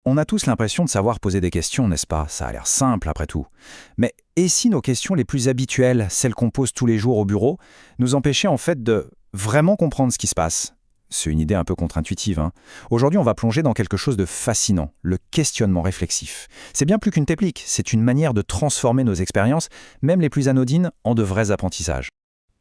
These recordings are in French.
On a tous l'impression de savoir poser des questions, n'est-ce pas? Ça a l'air simple après tout. Mais et si nos questions les plus habituelles, celles qu'on pose tous les jours au bureau, nous empêchaient en fait de vraiment comprendre ce qui se passe? C'est une idée un peu contre-intuitive, hein. Aujourd'hui, on va plonger dans quelque chose de fascinant, le questionnement réflexif. C'est bien plus qu'une technique, c'est une manière de transformer nos expériences, même les plus anodines, en de vrais apprentissages.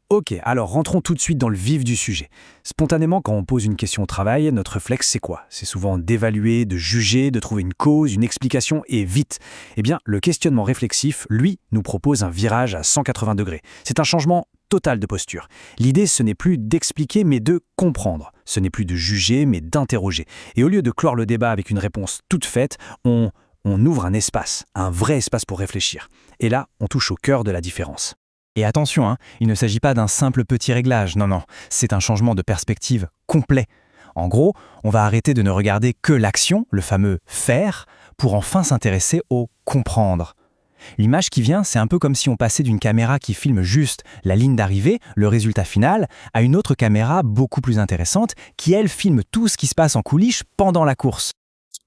Ok, alors rentrons tout de suite dans le vif du sujet. Spontanément, quand on pose une question au travail, notre réflexe c'est quoi? C'est souvent d'évaluer, de juger, de trouver une cause, une explication et vite. Eh bien, le questionnement réflexif, lui, nous propose un virage à 180 degrés. C'est un changement total de posture. L'idée, ce n'est plus d'expliquer, mais de comprendre. Ce n'est plus de juger, mais d'interroger. Et au lieu de clore le débat avec une réponse toute faite, on ouvre un vrai espace pour réfléchir. Et là, on touche au cœur de la différence. Et attention, hein, il ne s'agit pas d'un simple petit réglage, non, c'est un changement de perspective complet. En gros, on va arrêter de ne regarder que l'action, le fameux faire, pour enfin s'intéresser au comprendre. L'image qui vient, c'est un peu comme si on passait d'une caméra qui filme juste la ligne d'arrivée, le résultat final, à une autre caméra beaucoup plus intéressante qui, elle, filme tout ce qui se passe en coulisses pendant la course.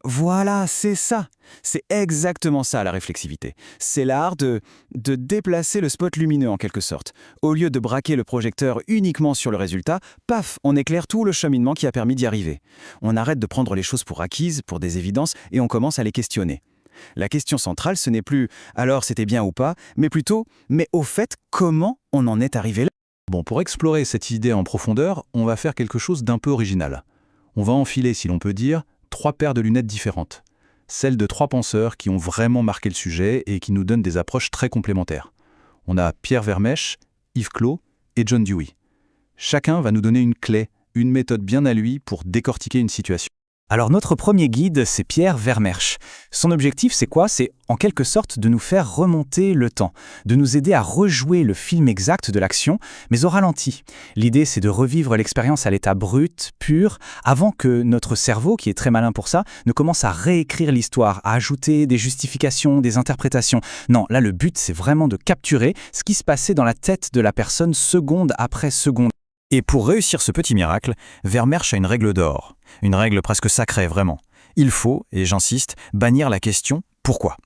Voilà, c'est ça. C'est exactement ça la réflexivité. C'est l'art de déplacer le spot lumineux en quelque sorte. Au lieu de braquer le projecteur uniquement sur le résultat, paf, on éclaire tout le cheminement qui a permis d'y arriver. On arrête de prendre les choses pour acquises, pour des évidences, et on commence à les questionner. La question centrale, ce n'est plus « alors c'était bien ou pas », mais plutôt « mais au fait, comment on en est arrivé là ?» Bon, pour explorer cette idée en profondeur, on va faire quelque chose d'un peu original. On va enfiler, si l'on peut dire, 3 paires de lunettes différentes. Celles de 3 penseurs qui ont vraiment marqué le sujet et qui nous donnent des approches très complémentaires. On a Pierre Vermèche, Yves Clos et John Dewey. Chacun va nous donner une clé, une méthode bien à lui pour décortiquer une situation. Alors notre premier guide, c'est Pierre Vermersch. Son objectif, c'est quoi? C'est en quelque sorte de nous faire remonter le temps, de nous aider à rejouer le film exact de l'action, mais au ralenti. L'idée, c'est de revivre l'expérience à l'état brut, pur, avant que notre cerveau, qui est très malin pour ça, ne commence à réécrire l'histoire, à ajouter des justifications, des interprétations. Non, là, le but, c'est vraiment de capturer ce qui se passait dans la tête de la personne seconde après seconde. Et pour réussir ce petit miracle, Vermersch a une règle d'or. Une règle presque sacrée, vraiment. Il faut, et j'insiste, bannir la question « pourquoi ?».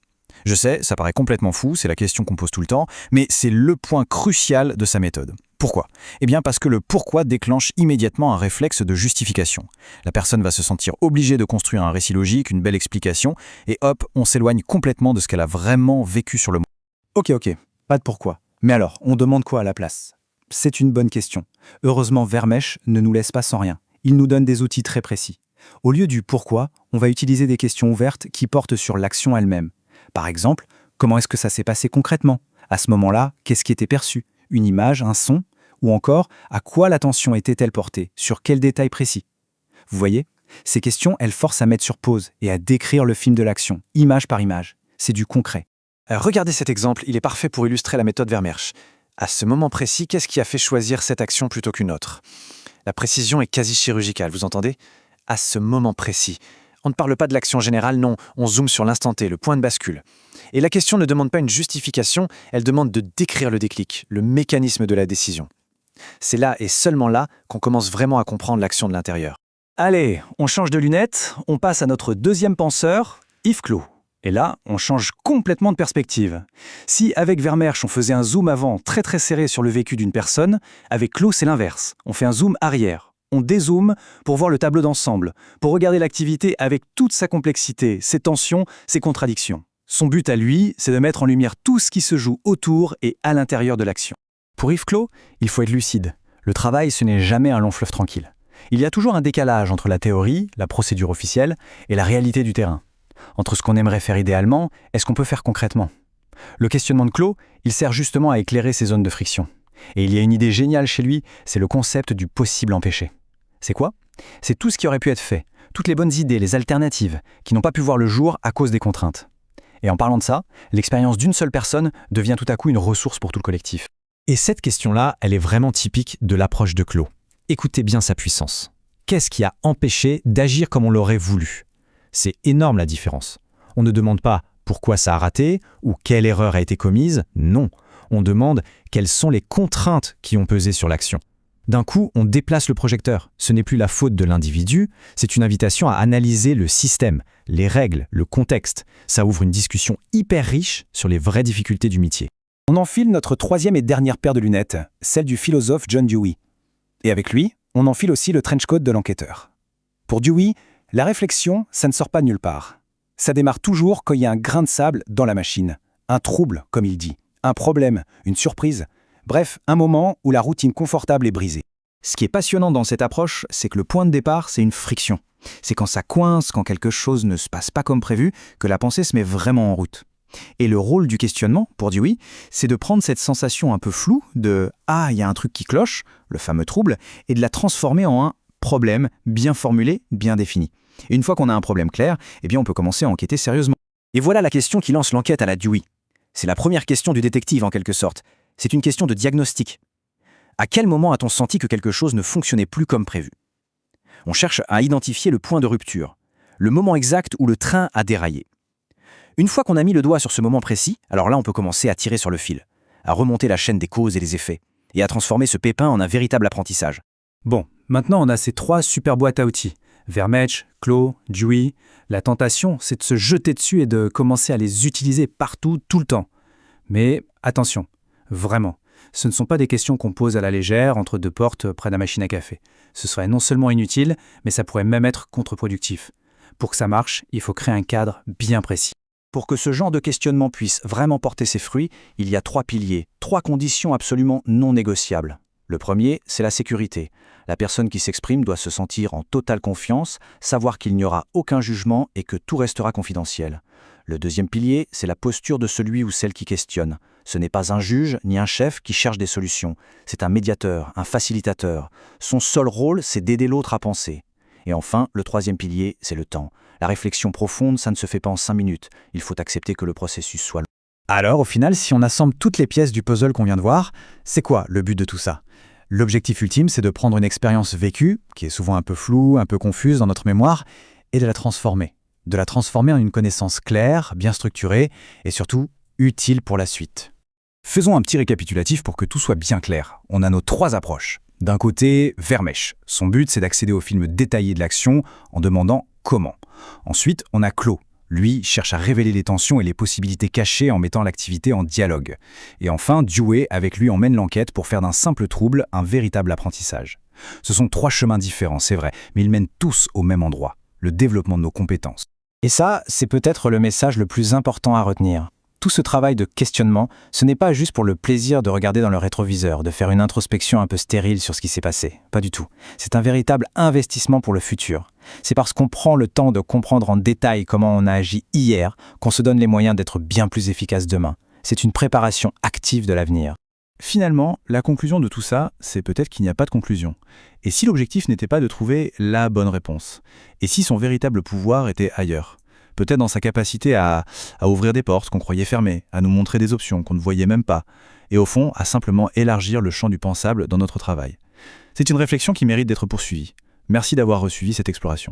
Je sais, ça paraît complètement fou, c'est la question qu'on pose tout le temps, mais c'est le point crucial de sa méthode. Pourquoi? Eh bien parce que le pourquoi déclenche immédiatement un réflexe de justification. La personne va se sentir obligée de construire un récit logique, une belle explication, et hop, on s'éloigne complètement de ce qu'elle a vraiment vécu sur le moment. Ok, pas de pourquoi. Mais alors, on demande quoi à la place? C'est une bonne question. Heureusement, Vermèche ne nous laisse pas sans rien. Il nous donne des outils très précis. Au lieu du pourquoi, on va utiliser des questions ouvertes qui portent sur l'action elle-même. Par exemple, comment est-ce que ça s'est passé concrètement? À ce moment-là, qu'est-ce qui était perçu? Une image, un son? Ou encore, à quoi l'attention était-elle portée? Sur quels détails précis? Vous voyez? Ces questions, elles forcent à mettre sur pause et à décrire le film de l'action, image par image. C'est du concret. Regardez cet exemple, il est parfait pour illustrer la méthode Vermersch. À ce moment précis, qu'est-ce qui a fait choisir cette action plutôt qu'une autre? La précision est quasi chirurgicale, vous entendez? À ce moment précis. On ne parle pas de l'action générale, non, on zoome sur l'instant T, le point de bascule. Et la question ne demande pas une justification, elle demande de décrire le déclic, le mécanisme de la décision. C'est là et seulement là qu'on commence vraiment à comprendre l'action de l'intérieur. Allez, on change de lunettes, on passe à notre deuxième penseur, Yves Clos. Et là, on change complètement de perspective. Si avec Vermersch, on faisait un zoom avant très très serré sur le vécu d'une personne, avec Clos, c'est l'inverse. On fait un zoom arrière. On dézoome pour voir le tableau d'ensemble, pour regarder l'activité avec toute sa complexité, ses tensions, ses contradictions. Son but à lui, c'est de mettre en lumière tout ce qui se joue autour et à l'intérieur de l'action. Pour Yves Clos, il faut être lucide. Le travail, ce n'est jamais un long fleuve tranquille. Il y a toujours un décalage entre la théorie, la procédure officielle, et la réalité du terrain. Entre ce qu'on aimerait faire idéalement et ce qu'on peut faire concrètement. Le questionnement de Clos, il sert justement à éclairer ces zones de friction. Et il y a une idée géniale chez lui, c'est le concept du possible empêché. C'est quoi? C'est tout ce qui aurait pu être fait, toutes les bonnes idées, les alternatives, qui n'ont pas pu voir le jour à cause des contraintes. Et en parlant de ça, l'expérience d'une seule personne devient tout à coup une ressource pour tout le collectif. Et cette question-là, elle est vraiment typique de l'approche de Clos. Écoutez bien sa puissance. Qu'est-ce qui a empêché d'agir comme on l'aurait voulu? C'est énorme la différence. On ne demande pas pourquoi ça a raté ou quelle erreur a été commise, non. On demande quelles sont les contraintes qui ont pesé sur l'action. D'un coup, on déplace le projecteur. Ce n'est plus la faute de l'individu, c'est une invitation à analyser le système, les règles, le contexte. Ça ouvre une discussion hyper riche sur les vraies difficultés du métier. On enfile notre troisième et dernière paire de lunettes, celle du philosophe John Dewey. Et avec lui, on enfile aussi le trench coat de l'enquêteur. Pour Dewey, la réflexion, ça ne sort pas de nulle part. Ça démarre toujours quand il y a un grain de sable dans la machine. Un trouble, comme il dit. Un problème, une surprise. Bref, un moment où la routine confortable est brisée. Ce qui est passionnant dans cette approche, c'est que le point de départ, c'est une friction. C'est quand ça coince, quand quelque chose ne se passe pas comme prévu, que la pensée se met vraiment en route. Et le rôle du questionnement, pour Dewey, c'est de prendre cette sensation un peu floue de « Ah, il y a un truc qui cloche », le fameux trouble, et de la transformer en un problème bien formulé, bien défini. Et une fois qu'on a un problème clair, eh bien on peut commencer à enquêter sérieusement. Et voilà la question qui lance l'enquête à la Dewey. C'est la première question du détective en quelque sorte. C'est une question de diagnostic. À quel moment a-t-on senti que quelque chose ne fonctionnait plus comme prévu? On cherche à identifier le point de rupture, le moment exact où le train a déraillé. Une fois qu'on a mis le doigt sur ce moment précis, alors là on peut commencer à tirer sur le fil, à remonter la chaîne des causes et des effets, et à transformer ce pépin en un véritable apprentissage. Bon, maintenant on a ces 3 super boîtes à outils. Vermeersch, Clos, Dewey. La tentation, c'est de se jeter dessus et de commencer à les utiliser partout, tout le temps. Mais attention, vraiment, ce ne sont pas des questions qu'on pose à la légère entre 2 portes près de la machine à café. Ce serait non seulement inutile, mais ça pourrait même être contre-productif. Pour que ça marche, il faut créer un cadre bien précis. Pour que ce genre de questionnement puisse vraiment porter ses fruits, il y a 3 piliers, 3 conditions absolument non négociables. Le premier, c'est la sécurité. La personne qui s'exprime doit se sentir en totale confiance, savoir qu'il n'y aura aucun jugement et que tout restera confidentiel. Le deuxième pilier, c'est la posture de celui ou celle qui questionne. Ce n'est pas un juge ni un chef qui cherche des solutions. C'est un médiateur, un facilitateur. Son seul rôle, c'est d'aider l'autre à penser. Et enfin, le troisième pilier, c'est le temps. La réflexion profonde, ça ne se fait pas en 5 minutes. Il faut accepter que le processus soit long. Alors, au final, si on assemble toutes les pièces du puzzle qu'on vient de voir, c'est quoi le but de tout ça? L'objectif ultime, c'est de prendre une expérience vécue, qui est souvent un peu floue, un peu confuse dans notre mémoire, et de la transformer. De la transformer en une connaissance claire, bien structurée, et surtout utile pour la suite. Faisons un petit récapitulatif pour que tout soit bien clair. On a nos 3 approches. D'un côté, Vermeersch. Son but, c'est d'accéder au film détaillé de l'action en demandant comment. Ensuite, on a Clos. Lui cherche à révéler les tensions et les possibilités cachées en mettant l'activité en dialogue. Et enfin, Dewey, avec lui, emmène l'enquête pour faire d'un simple trouble un véritable apprentissage. Ce sont 3 chemins différents, c'est vrai, mais ils mènent tous au même endroit, le développement de nos compétences. Et ça, c'est peut-être le message le plus important à retenir. Tout ce travail de questionnement, ce n'est pas juste pour le plaisir de regarder dans le rétroviseur, de faire une introspection un peu stérile sur ce qui s'est passé. Pas du tout. C'est un véritable investissement pour le futur. C'est parce qu'on prend le temps de comprendre en détail comment on a agi hier qu'on se donne les moyens d'être bien plus efficace demain. C'est une préparation active de l'avenir. Finalement, la conclusion de tout ça, c'est peut-être qu'il n'y a pas de conclusion. Et si l'objectif n'était pas de trouver la bonne réponse? Et si son véritable pouvoir était ailleurs? Peut-être dans sa capacité à ouvrir des portes qu'on croyait fermées, à nous montrer des options qu'on ne voyait même pas, et au fond, à simplement élargir le champ du pensable dans notre travail. C'est une réflexion qui mérite d'être poursuivie. Merci d'avoir suivi cette exploration.